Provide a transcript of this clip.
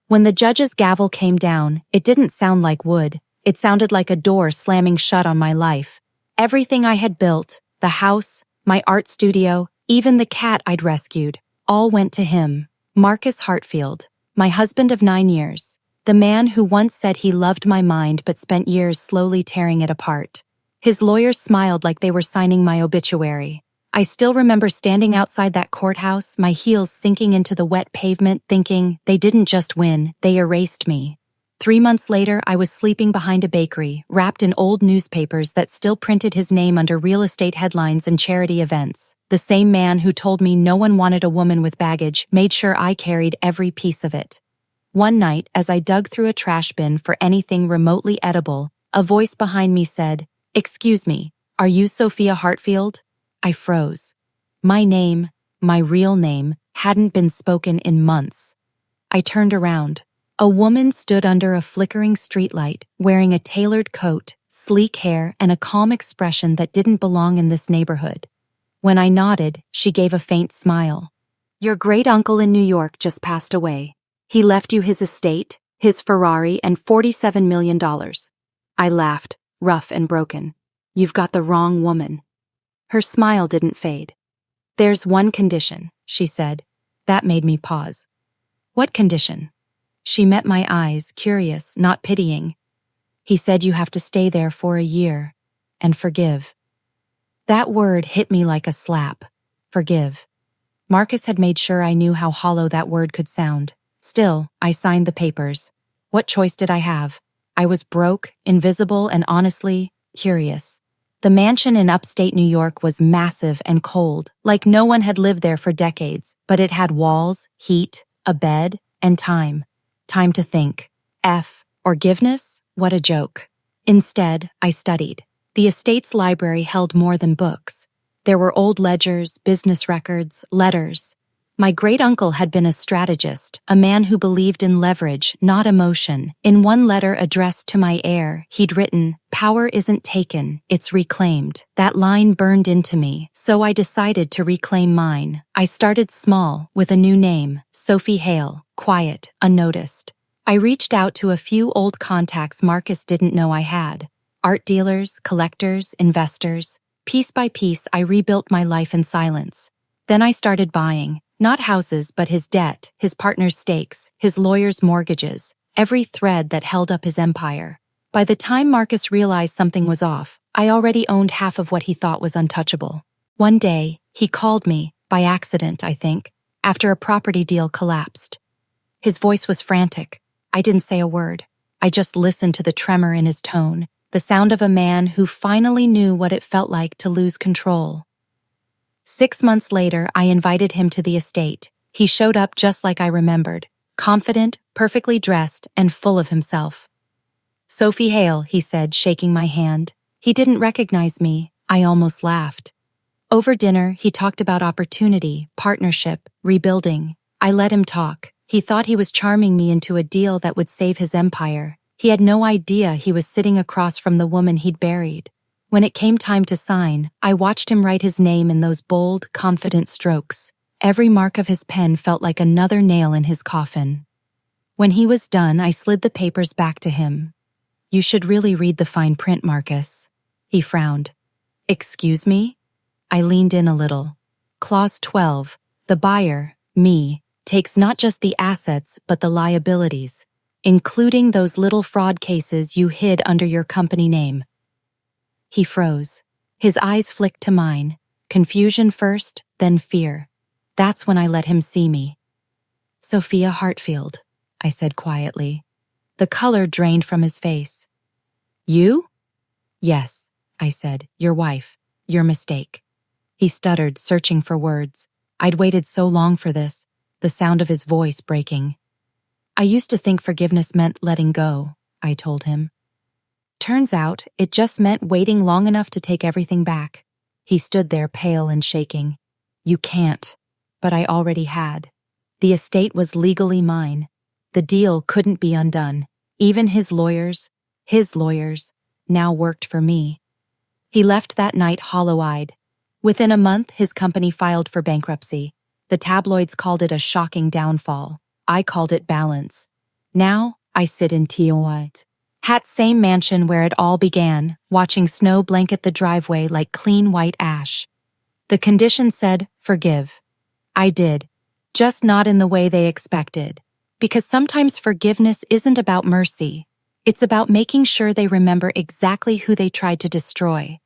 When the judge's gavel came down, it didn't sound like wood. It sounded like a door slamming shut on my life. Everything I had built, the house, my art studio, even the cat I'd rescued, all went to him. Marcus Hartfield, my husband of 9 years. The man who once said he loved my mind but spent years slowly tearing it apart. His lawyers smiled like they were signing my obituary. I still remember standing outside that courthouse, my heels sinking into the wet pavement, thinking, they didn't just win, they erased me. 3 months later, I was sleeping behind a bakery, wrapped in old newspapers that still printed his name under real estate headlines and charity events. The same man who told me no one wanted a woman with baggage made sure I carried every piece of it. One night, as I dug through a trash bin for anything remotely edible, a voice behind me said, "Excuse me, are you Sophia Hartfield?" I froze. My name, my real name, hadn't been spoken in months. I turned around. A woman stood under a flickering streetlight, wearing a tailored coat, sleek hair, and a calm expression that didn't belong in this neighborhood. When I nodded, she gave a faint smile. "Your great-uncle in New York just passed away. He left you his estate, his Ferrari, and $47 million. I laughed, rough and broken. "You've got the wrong woman." Her smile didn't fade. "There's one condition," she said. That made me pause. "What condition?" She met my eyes, curious, not pitying. "He said you have to stay there for a year and forgive." That word hit me like a slap. Forgive. Marcus had made sure I knew how hollow that word could sound. Still, I signed the papers. What choice did I have? I was broke, invisible, and honestly, curious. The mansion in upstate New York was massive and cold, like no one had lived there for decades, but it had walls, heat, a bed, and time. Time to think. Forgiveness? What a joke. Instead, I studied. The estate's library held more than books. There were old ledgers, business records, letters. My great-uncle had been a strategist, a man who believed in leverage, not emotion. In one letter addressed to my heir, he'd written, "Power isn't taken, it's reclaimed." That line burned into me, so I decided to reclaim mine. I started small, with a new name, Sophie Hale, quiet, unnoticed. I reached out to a few old contacts Marcus didn't know I had. Art dealers, collectors, investors. Piece by piece, I rebuilt my life in silence. Then I started buying. Not houses, but his debt, his partner's stakes, his lawyer's mortgages, every thread that held up his empire. By the time Marcus realized something was off, I already owned half of what he thought was untouchable. One day, he called me, by accident, I think, after a property deal collapsed. His voice was frantic. I didn't say a word. I just listened to the tremor in his tone, the sound of a man who finally knew what it felt like to lose control. 6 months later, I invited him to the estate. He showed up just like I remembered, confident, perfectly dressed, and full of himself. "Sophie Hale," he said, shaking my hand. He didn't recognize me. I almost laughed. Over dinner, he talked about opportunity, partnership, rebuilding. I let him talk. He thought he was charming me into a deal that would save his empire. He had no idea he was sitting across from the woman he'd buried. When it came time to sign, I watched him write his name in those bold, confident strokes. Every mark of his pen felt like another nail in his coffin. When he was done, I slid the papers back to him. "You should really read the fine print, Marcus." He frowned. "Excuse me?" I leaned in a little. Clause 12, the buyer, me, takes not just the assets but the liabilities, including those little fraud cases you hid under your company name. He froze. His eyes flicked to mine. Confusion first, then fear. That's when I let him see me. "Sophia Hartfield," I said quietly. The color drained from his face. "You?" "Yes," I said. "Your wife. Your mistake." He stuttered, searching for words. I'd waited so long for this, the sound of his voice breaking. "I used to think forgiveness meant letting go," I told him. Turns out, it just meant waiting long enough to take everything back. He stood there, pale and shaking. "You can't." But I already had. The estate was legally mine. The deal couldn't be undone. Even his lawyers, now worked for me. He left that night hollow-eyed. Within a month, his company filed for bankruptcy. The tabloids called it a shocking downfall. I called it balance. Now, I sit in Tiamat. Hat's same mansion where it all began, watching snow blanket the driveway like clean white ash. The condition said, forgive. I did. Just not in the way they expected. Because sometimes forgiveness isn't about mercy. It's about making sure they remember exactly who they tried to destroy.